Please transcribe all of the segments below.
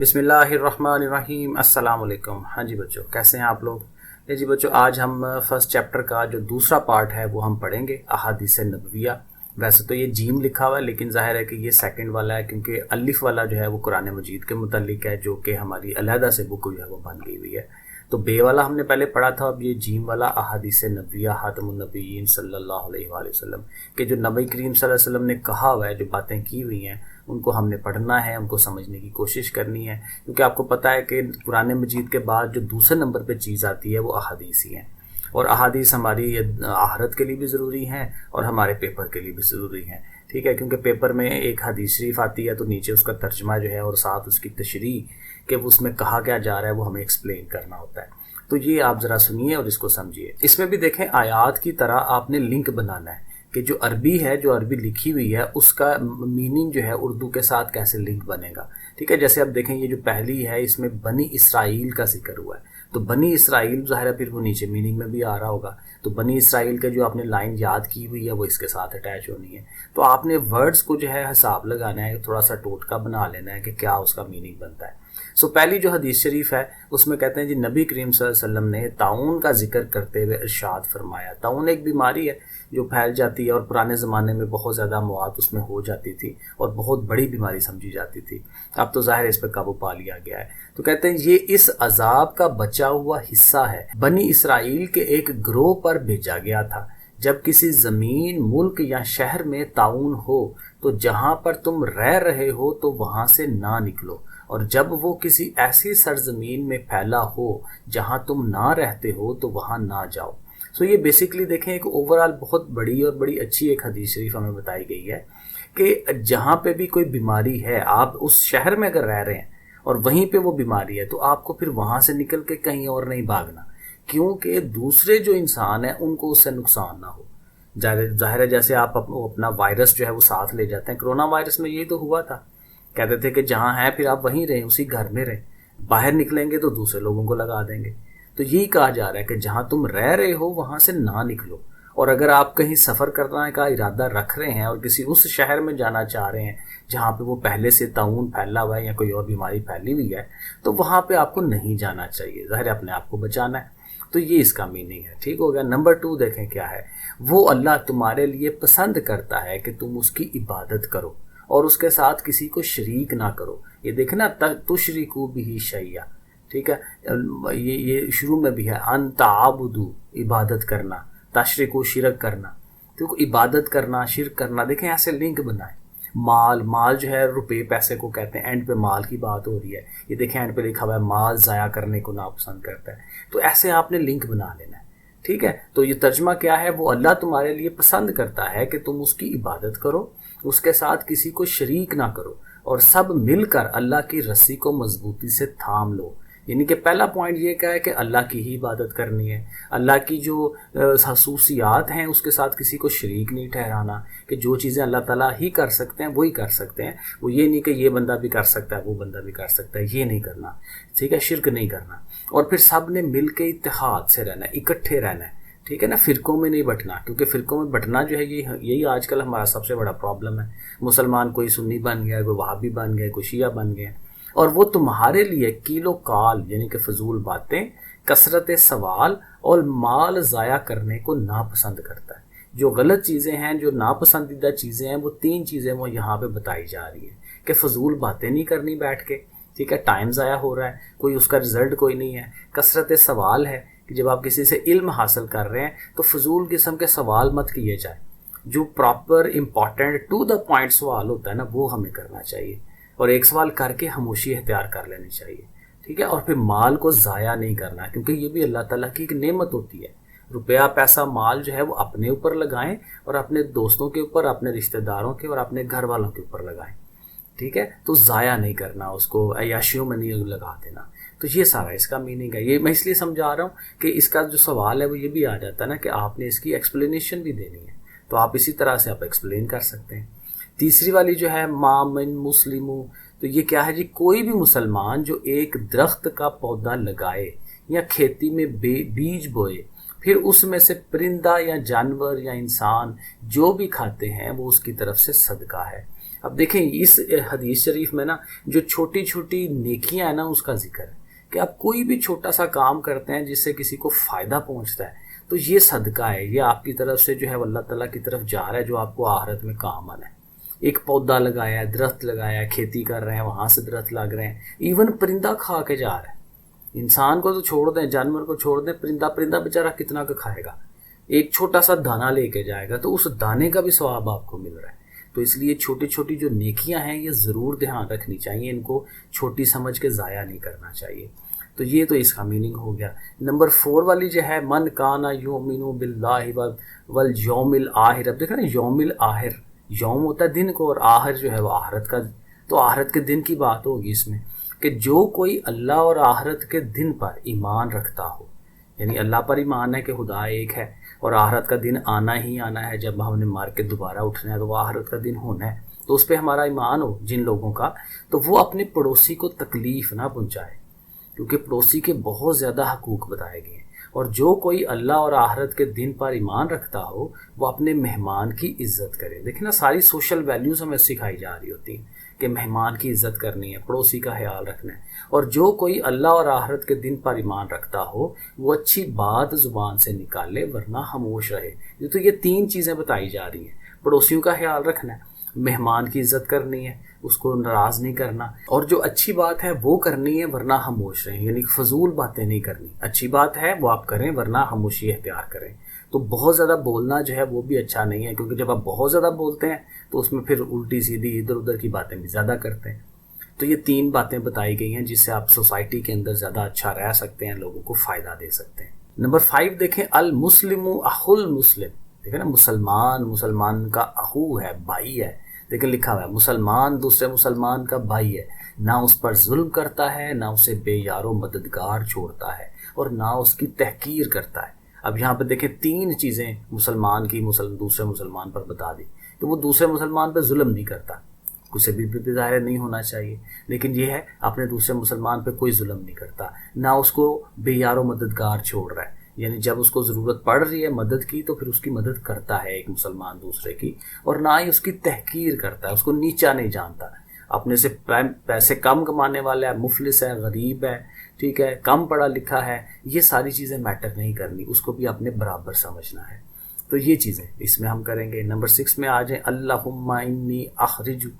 बिस्मिल्लाहिर्रहमानिर्रहीम। अस्सलाम वालेकुम। हाँ जी बच्चों, कैसे हैं आप लोग? जी बच्चों, आज हम फर्स्ट चैप्टर का जो दूसरा पार्ट है वो हम पढ़ेंगे, अहादीस नबविया। वैसे तो ये जीम लिखा हुआ है, लेकिन जाहिर है कि ये सेकंड वाला है, क्योंकि अलिफ वाला जो है वो कुरान मजीद के मुतालिक है, जो कि हमारी अलहदा से बुक जो है वो बन गई हुई है। तो बे वाला हमने पहले पढ़ा था, अब ये जीम वाला अहादीस नबविया हातमुन नबीयीन सल्लल्लाहु अलैहि वसल्लम के जो नबी करीम सल्लल्लाहु अलैहि वसल्लम ने कहा हुआ है, जो बातें की हुई हैं, उनको हमने पढ़ना है, उनको समझने की कोशिश करनी है। क्योंकि आपको पता है कि कुरान मजीद के बाद जो दूसरे नंबर पे चीज़ आती है वो अहादीस ही है, और अहादीस हमारी आहरत के लिए भी ज़रूरी हैं और हमारे पेपर के लिए भी ज़रूरी हैं। ठीक है, क्योंकि पेपर में एक हदीस शरीफ आती है तो नीचे उसका तर्जमा जो है और साथ उसकी तशरीह कि उसमें कहा क्या जा रहा है वो हमें एक्सप्लेन करना होता है। तो ये आप ज़रा सुनिए और इसको समझिए। इसमें भी देखें, आयात की तरह आपने लिंक बनाना है कि जो अरबी है, जो अरबी लिखी हुई है, उसका मीनिंग जो है उर्दू के साथ कैसे लिंक बनेगा। ठीक है, जैसे आप देखें ये जो पहली है इसमें बनी इसराइल का जिक्र हुआ है, तो बनी इसराइल ज़ाहिर है फिर वो नीचे मीनिंग में भी आ रहा होगा। तो बनी इसराइल के जो आपने लाइन याद की हुई है वो इसके साथ अटैच होनी है। तो आपने वर्ड्स को जो है हिसाब लगाना है, थोड़ा सा टोटका बना लेना है कि क्या उसका मीनिंग बनता है। सो पहली जो हदीस शरीफ है उसमें कहते हैं जी, नबी करीम सल्लल्लाहु अलैहि वसल्लम ने ताउन का जिक्र करते हुए इरशाद फरमाया। ताउन एक बीमारी है जो फैल जाती है और पुराने ज़माने में बहुत ज़्यादा मौत उसमें हो जाती थी और बहुत बड़ी बीमारी समझी जाती थी। अब तो ज़ाहिर इस पर काबू पा लिया गया है। तो कहते हैं ये इस अजाब का बचा हुआ हिस्सा है, बनी इसराइल के एक ग्रोह पर भेजा गया था। जब किसी ज़मीन, मुल्क या शहर में ताउन हो तो जहाँ पर तुम रह रहे हो तो वहाँ से ना निकलो, और जब वो किसी ऐसी सरजमीन में फैला हो जहाँ तुम ना रहते हो तो वहाँ ना जाओ। सो ये बेसिकली देखें, एक ओवरऑल बहुत बड़ी और बड़ी अच्छी एक हदीस शरीफ हमें बताई गई है कि जहाँ पे भी कोई बीमारी है, आप उस शहर में अगर रह रहे हैं और वहीं पे वो बीमारी है, तो आपको फिर वहाँ से निकल के कहीं और नहीं भागना, क्योंकि दूसरे जो इंसान है उनको उससे नुकसान ना हो। जाहिर है जैसे आप अपना वायरस जो है वो साथ ले जाते हैं। कोरोना वायरस में यही तो हुआ था, कहते थे कि जहाँ हैं फिर आप वहीं रहें, उसी घर में रहें, बाहर निकलेंगे तो दूसरे लोगों को लगा देंगे। तो यही कहा जा रहा है कि जहाँ तुम रह रहे हो वहाँ से ना निकलो, और अगर आप कहीं सफ़र करने का इरादा रख रहे हैं और किसी उस शहर में जाना चाह रहे हैं जहाँ पे वो पहले से ताउन फैला हुआ है या कोई और बीमारी फैली हुई है, तो वहाँ पे आपको नहीं जाना चाहिए। ज़ाहिर है अपने आप को बचाना है। तो ये इसका मीनिंग है। ठीक हो गया। नंबर 2 देखें क्या है, वो अल्लाह तुम्हारे लिए पसंद करता है कि तुम उसकी इबादत करो और उसके साथ किसी को शरीक ना करो। ये देखना, तुशरिकू बिही शैया। ठीक है, ये शुरू में भी है, अन ताबुदू, इबादत करना, तशरिकू शिरक करना। तो इबादत करना, शिरक करना, देखें ऐसे लिंक बनाए। माल जो है रुपए पैसे को कहते हैं, एंड पे माल की बात हो रही है। ये देखें एंड पे लिखा हुआ है माल ज़ाया करने को नापसंद करता है। तो ऐसे आपने लिंक बना लेना है। ठीक है, तो ये तर्जमा क्या है, वो अल्लाह तुम्हारे लिए पसंद करता है कि तुम उसकी इबादत करो, उसके साथ किसी को शरीक ना करो, और सब मिलकर अल्लाह की रस्सी को मजबूती से थाम लो। यानी कि पहला पॉइंट ये क्या है कि अल्लाह की ही इबादत करनी है, अल्लाह की जो खसूसियात हैं उसके साथ किसी को शरीक नहीं ठहराना, कि जो चीज़ें अल्लाह ताला ही कर सकते हैं वही कर सकते हैं। वो ये नहीं कि ये बंदा भी कर सकता है, वो बंदा भी कर सकता है, ये नहीं करना। ठीक है, शिरक नहीं करना। और फिर सब ने मिल के इत्तेहाद से रहना है, इकट्ठे रहना है। ठीक है ना, फ़िरक़ों में नहीं बंटना, क्योंकि फ़िरक़ों में बंटना जो है यही आजकल हमारा सबसे बड़ा प्रॉब्लम है। मुसलमान कोई सुन्नी बन गया, कोई वहाबी बन गए, कोई शिया बन गए, और वो तुम्हारे लिए कीलो काल यानी कि फजूल बातें, कसरत सवाल और माल ज़ाया करने को नापसंद करता है। जो गलत चीज़ें हैं, जो नापसंदीदा चीज़ें हैं, वो 3 चीज़ें वो यहाँ पे बताई जा रही है कि फजूल बातें नहीं करनी बैठ के। ठीक है, टाइम ज़ाया हो रहा है, कोई उसका रिज़ल्ट कोई नहीं है। कसरत सवाल है कि जब आप किसी से इल्म हासिल कर रहे हैं तो फजूल किस्म के सवाल मत किए जाए, जो proper important to the point सवाल होता है ना, वो हमें करना चाहिए, और एक सवाल करके खामोशी इख्तियार कर लेनी चाहिए। ठीक है, और फिर माल को ज़ाया नहीं करना, क्योंकि ये भी अल्लाह ताला की एक नेमत होती है। रुपया पैसा माल जो है वो अपने ऊपर लगाएं और अपने दोस्तों के ऊपर, अपने रिश्तेदारों के और अपने घर वालों के ऊपर लगाएं। ठीक है, तो ज़ाया नहीं करना, उसको अय्याशियों में नहीं लगा देना। तो ये सारा इसका मीनिंग है। ये मैं इसलिए समझा रहा हूँ कि इसका जो सवाल है वो ये भी आ जाता है ना कि आपने इसकी एक्सप्लेनेशन भी देनी है, तो आप इसी तरह से आप एक्सप्लेन कर सकते हैं। तीसरी वाली जो है मामिन मुस्लिमू, तो ये क्या है जी, कोई भी मुसलमान जो एक दरख्त का पौधा लगाए या खेती में बीज बोए, फिर उसमें से परिंदा या जानवर या इंसान जो भी खाते हैं वो उसकी तरफ से सदका है। अब देखें इस हदीस शरीफ में ना जो छोटी छोटी नेकियां है ना उसका जिक्र है कि आप कोई भी छोटा सा काम करते हैं जिससे किसी को फ़ायदा पहुंचता है तो ये सदका है, ये आपकी तरफ से जो है अल्लाह ताला की तरफ जा रहा है जो आपको आखिरत में काम आना है। एक पौधा लगाया है, दरख्त लगाया है, खेती कर रहे हैं, वहाँ से दरख्त लग रहे हैं, इवन परिंदा खा के जा रहा है। इंसान को तो छोड़ दें, जानवर को छोड़ दें, परिंदा परिंदा बेचारा कितना का खाएगा, एक छोटा सा दाना लेके जाएगा तो उस दाने का भी सवाब आपको मिल रहा है। तो इसलिए छोटी छोटी जो नेकियां हैं ये ज़रूर ध्यान रखनी चाहिए, इनको छोटी समझ के ज़ाया नहीं करना चाहिए। तो ये तो इसका मीनिंग हो गया। नंबर 4 वाली जो है मन काना युमिनु बिल्लाहि वल यौमिल आखिर। अब देखा ना यौमिल आखिर, यौम होता है दिन को और आखिर जो है वो आखिरत का, तो आखिरत के दिन की बात होगी इसमें कि जो कोई अल्लाह और आखिरत के दिन पर ईमान रखता हो, यानी अल्लाह पर ईमान है कि खुदा एक है और आखिरत का दिन आना ही आना है, जब हमने मार के दोबारा उठना है तो वो आखिरत का दिन होना है, तो उस पर हमारा ईमान हो जिन लोगों का, तो वो अपने पड़ोसी को तकलीफ़ ना पहुँचाए, क्योंकि पड़ोसी के बहुत ज़्यादा हकूक़ बताए गए हैं। और जो कोई अल्लाह और आखिरत के दिन पर ईमान रखता हो वो अपने मेहमान की इज़्ज़त करे। देखिए ना सारी सोशल वैल्यूज़ हमें सिखाई जा रही होती हैं कि मेहमान की इज़्ज़त करनी है, पड़ोसी का ख्याल रखना है। और जो कोई अल्लाह और आखिरत के दिन पर ईमान रखता हो वो अच्छी बात ज़ुबान से निकाले वरना खामोश रहे। ये तो ये 3 चीज़ें बताई जा रही हैं, पड़ोसियों का ख्याल रखना है, मेहमान की इज़्ज़त करनी है, उसको नाराज़ नहीं करना, और जो अच्छी बात है वो करनी है वरना खामोश रहें, यानी फजूल बातें नहीं करनी। अच्छी बात है वो आप करें वरना खामोशी इख्तियार करें। तो बहुत ज़्यादा बोलना जो है वो भी अच्छा नहीं है, क्योंकि जब आप बहुत ज़्यादा बोलते हैं तो उसमें फिर उल्टी सीधी इधर उधर की बातें भी ज़्यादा करते हैं। तो ये 3 बातें बताई गई हैं जिससे आप सोसाइटी के अंदर ज़्यादा अच्छा रह सकते हैं, लोगों को फ़ायदा दे सकते हैं। नंबर 5 देखें, अल मुस्लिमु अखुल मुस्लिम। देखें ना, मुसलमान मुसलमान का अखू है, भाई है। देखिए लिखा हुआ है मुसलमान दूसरे मुसलमान का भाई है, ना उस पर जुल्म करता है, ना उसे बेयारो मददगार छोड़ता है, और ना उसकी तहकीर करता है। अब यहाँ पर देखें 3 चीज़ें मुसलमान की दूसरे मुसलमान पर बता दी, तो वो दूसरे मुसलमान पर जुल्म नहीं करता, उसे भी ज़ाहिर नहीं होना चाहिए, लेकिन ये है अपने दूसरे मुसलमान पर कोई जुल्म नहीं करता, ना उसको बेयारो मददगार छोड़ रहा है, यानी जब उसको ज़रूरत पड़ रही है मदद की तो फिर उसकी मदद करता है एक मुसलमान दूसरे की, और ना ही उसकी तहकीर करता है, उसको नीचा नहीं जानता। अपने से पैसे कम कमाने वाला है, मुफलिस है, गरीब है, ठीक है, कम पढ़ा लिखा है, ये सारी चीज़ें मैटर नहीं करनी, उसको भी अपने बराबर समझना है। तो ये चीज़ें इसमें हम करेंगे। नंबर 6 में आ जाए, अल्लाहुम्मा इन्नी अखरिजु,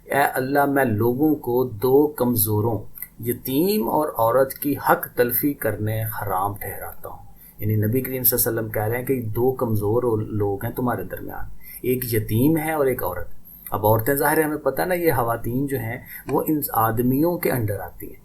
ए अल्लाह मैं लोगों को 2 कमज़ोरों यतीम और औरत की हक तलफी करने हराम ठहराता हूँ। यानी नबी करीम सल्लल्लाहु अलैहि वसल्लम कह रहे हैं कि 2 कमज़ोर लोग हैं तुम्हारे दरमियान, एक यतीम है और एक औरत। अब औरतें ज़ाहिर है हमें पता ना, ये हवातीन जो हैं वो इन आदमियों के अंडर आती हैं,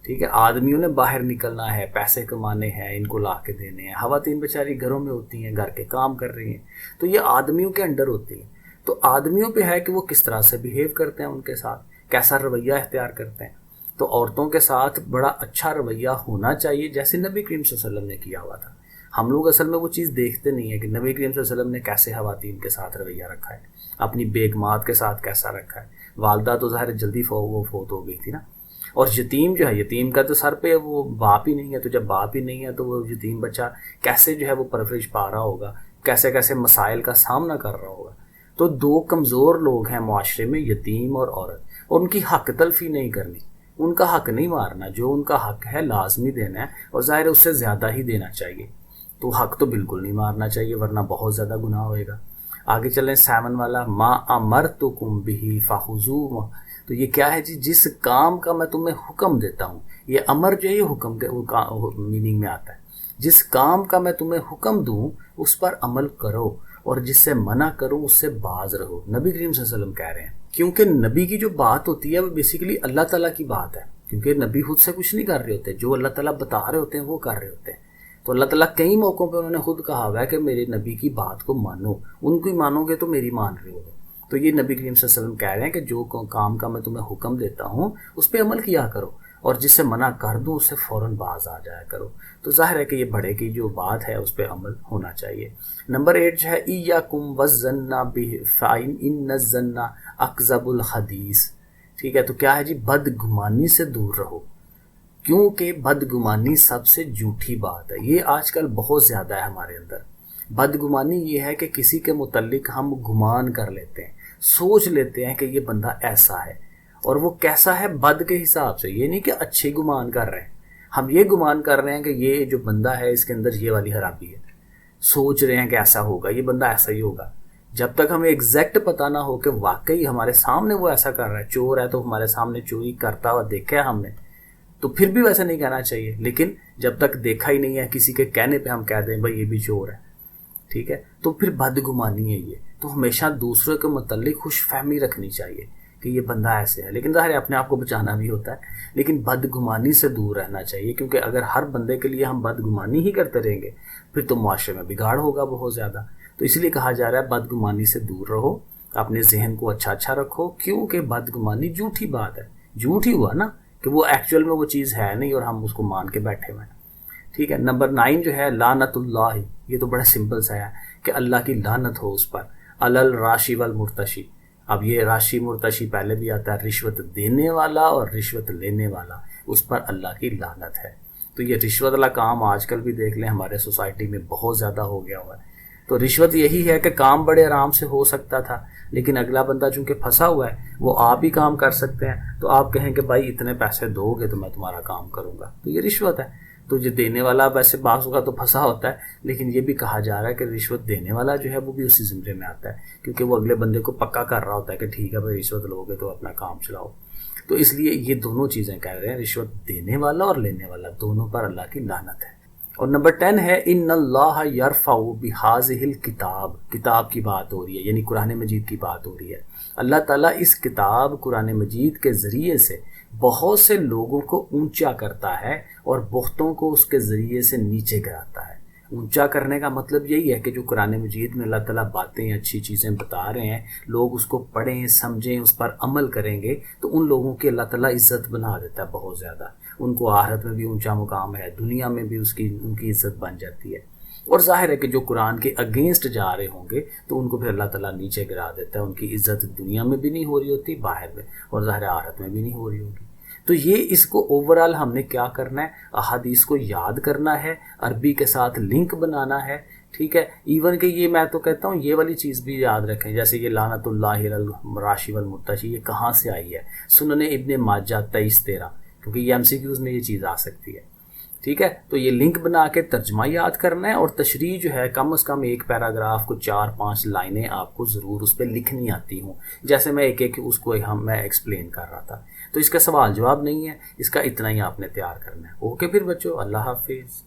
ठीक है, आदमियों ने बाहर निकलना है, पैसे कमाने हैं, इनको ला के देने हैं। हवातीन बेचारी घरों में होती हैं, घर के काम कर रही हैं, तो ये आदमियों के अंडर होती हैं। तो आदमियों पे है कि वो किस तरह से बिहेव करते हैं, उनके साथ कैसा रवैया इख्तियार करते हैं। तो औरतों के साथ बड़ा अच्छा रवैया होना चाहिए, जैसे नबी करीम सल्लल्लाहु अलैहि वसल्लम ने किया हुआ था। हम लोग असल में वो चीज़ देखते नहीं है कि नबी करीम सल्लल्लाहु अलैहि वसल्लम ने कैसे हवातीन के साथ रवैया रखा है, अपनी बेगमात के साथ कैसा रखा है। वालदा तो ज़ाहिर जल्दी फोत हो गई थी ना, और यतीम जो है, यतीम का तो सर पे वो बाप ही नहीं है, तो जब बाप ही नहीं है तो वो यतीम बच्चा कैसे जो है वो परवरिश पा रहा होगा, कैसे कैसे मसाइल का सामना कर रहा होगा। तो 2 कमज़ोर लोग हैं माशरे में, यतीम और औरत, और उनकी हक तलफी नहीं करनी, उनका हक नहीं मारना, जो उनका हक है लाजमी देना है, और ज़ाहिर उससे ज़्यादा ही देना चाहिए। तो हक तो बिल्कुल नहीं मारना चाहिए वरना बहुत ज़्यादा गुनाह होएगा। आगे चलें 7 वाला, मा अमरतुकुम बिही फहुज़ू। तो ये क्या है जी, जिस काम का मैं तुम्हें हुक्म देता हूँ, ये अमर जो है ये हुक्म के मीनिंग में आता है। जिस काम का मैं तुम्हें हुक्म दूँ उस पर अमल करो, और जिससे मना करूँ उससे बाज रहो। नबी करीम सल्लल्लाहु अलैहि वसल्लम कह रहे हैं, क्योंकि नबी की जो बात होती है वो बेसिकली अल्लाह ताला की बात है, क्योंकि नबी खुद से कुछ नहीं कर रहे होते, जो अल्लाह ताला बता रहे होते हैं वो कर रहे होते हैं। तो अल्लाह ताला कई मौक़ों पे उन्होंने खुद कहा हुआ है कि मेरे नबी की बात को मानो, उनको ही मानोगे तो मेरी मान रहे होगे। तो ये नबी करीम सल्लल्लाहु अलैहि वसल्लम कह रहे हैं कि जो काम का मैं तुम्हें हुक्म देता हूँ उस पर अमल किया करो, और जिससे मना कर दूँ उससे फ़ौरन बाज आ जाया करो। तो जाहिर है कि ये बड़े की जो बात है उस पर अमल होना चाहिए। नंबर 8 जो है, इय्याकुम वज़्ज़न्ना बिफ़ाइन इन्नज़्ज़न्ना अकज़बुल हदीस। ठीक है, तो क्या है जी, बदगुमानी से दूर रहो, क्योंकि बदगुमानी सबसे झूठी बात है। ये आजकल बहुत ज़्यादा है हमारे अंदर। बदगुमानी ये है कि किसी के मुतल्लिक हम गुमान कर लेते हैं, सोच लेते हैं कि ये बंदा ऐसा है, और वो कैसा है बद के हिसाब से, ये नहीं कि अच्छे गुमान कर रहे हैं, हम ये गुमान कर रहे हैं कि ये जो बंदा है इसके अंदर ये वाली खराबी है, सोच रहे हैं कि ऐसा होगा, ये बंदा ऐसा ही होगा। जब तक हमें एग्जैक्ट पता ना हो कि वाकई हमारे सामने वो ऐसा कर रहा है, चोर है तो हमारे सामने चोरी करता हुआ देखा है हमने, तो फिर भी वैसा नहीं कहना चाहिए। लेकिन जब तक देखा ही नहीं है, किसी के कहने पे हम कह दें भाई ये भी चोर है, ठीक है, तो फिर बदगुमानी है ये। तो हमेशा दूसरों के मुतल्लिक खुशफहमी रखनी चाहिए कि ये बंदा ऐसे है, लेकिन ज़ाहिर है अपने आप को बचाना भी होता है, लेकिन बदगुमानी से दूर रहना चाहिए, क्योंकि अगर हर बंदे के लिए हम बदगुमानी ही करते रहेंगे फिर तो मुआशरे में बिगाड़ होगा बहुत ज़्यादा। तो इसलिए कहा जा रहा है बदगुमानी से दूर रहो, अपने जहन को अच्छा रखो, क्योंकि बदगुमानी झूठी बात है, झूठ ही हुआ ना कि वो एक्चुअल में वो चीज़ है नहीं और हम उसको मान के बैठे हुए हैं, ठीक है। नंबर 9 जो है लानतुल्लाह, ये तो बड़ा सिंपल सा है कि अल्लाह की लानत हो उस पर, अलल राशि वल मुर्तशी। अब ये राशि मुर्तशी पहले भी आता है, रिश्वत देने वाला और रिश्वत लेने वाला, उस पर अल्लाह की लानत है। तो ये रिश्वत वाला काम आजकल भी देख लें हमारे सोसाइटी में बहुत ज़्यादा हो गया हुआ है। तो रिश्वत यही है कि काम बड़े आराम से हो सकता था, लेकिन अगला बंदा चूंकि फंसा हुआ है, वो आप ही काम कर सकते हैं, तो आप कहें कि भाई इतने पैसे दोगे तो मैं तुम्हारा काम करूँगा, तो ये रिश्वत है। तो ये देने वाला वैसे बाज़ का तो फंसा होता है, लेकिन ये भी कहा जा रहा है कि रिश्वत देने वाला जो है वो भी उसी ज़िम्मे में आता है, क्योंकि वो अगले बंदे को पक्का कर रहा होता है कि ठीक है भाई रिश्वत लोगे तो अपना काम चलाओ। तो इसलिए ये दोनों चीज़ें कह रहे हैं, रिश्वत देने वाला और लेने वाला दोनों पर अल्लाह की लानत है। और नंबर 10 है इन्नल्लाह यरफ़उ बिहाज़िहिल किताब, किताब की बात हो रही है, यानी कुरान मजीद की बात हो रही है। अल्लाह ताला इस किताब कुरान मजीद के ज़रिए से बहुत से लोगों को ऊंचा करता है और बहुतों को उसके ज़रिए से नीचे गिराता है। ऊंचा करने का मतलब यही है कि जो कुरान मजीद में अल्लाह ताला बातें अच्छी चीज़ें बता रहे हैं, लोग उसको पढ़ें समझें उस पर अमल करेंगे, तो उन लोगों की अल्लाह ताला इज़्ज़त बना देता है बहुत ज़्यादा, उनको आखिरत में भी ऊंचा मुकाम है, दुनिया में भी उनकी इज़्ज़त बन जाती है। और जाहिर है कि जो कुरान के अगेंस्ट जा रहे होंगे तो उनको फिर अल्लाह ताला नीचे गिरा देता है, उनकी इज़्ज़त दुनिया में भी नहीं हो रही होती बाहर में, और जाहिर आखिरत में भी नहीं हो रही होगी। तो ये इसको ओवरऑल हमने क्या करना है, अहादीस को याद करना है, अरबी के साथ लिंक बनाना है, ठीक है। इवन कि ये मैं तो कहता हूँ ये वाली चीज़ भी याद रखें, जैसे ये लानतुल्लाहि अलल राशि वल मुर्तशी, ये कहाँ से आई है, सुनने इब्ने माजा 23-13, क्योंकि ये MCQs में ये चीज़ आ सकती है, ठीक है। तो ये लिंक बना के तर्जमा याद करना है, और तशरीह जो है कम से कम एक पैराग्राफ को 4-5 लाइनें आपको ज़रूर उस पर लिखनी आती हूँ, जैसे मैं एक उसको मैं एक्सप्लेन कर रहा था। तो इसका सवाल जवाब नहीं है, इसका इतना ही आपने तैयार करना है। ओके फिर बच्चों, अल्लाह हाफिज़।